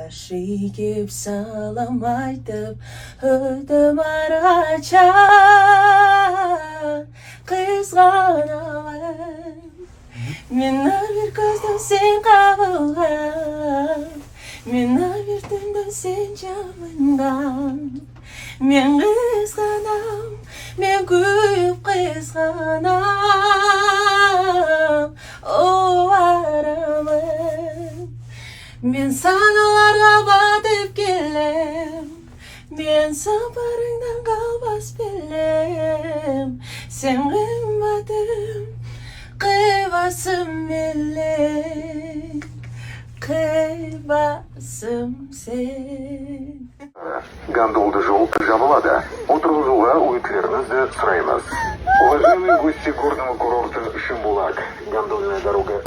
каршы кеп салам айтып өтіп арача кызганамын. Мен ар бир көздөн сен кабылган, мен ар бир түндөн сен жабынган. Мен кызганам, мен күйүп кызганам, оарамын. Мен саналарга батып келем, мен сапарыңдан калбас белем. Сен кымбатым, кыйбасым элек, кыйбасым сен. Гондолды жол жабылады. Отырғызуға үмітлеріңізді сұраймыз. Уважаемые гости горного курорта Шимбулак, гондольная дорога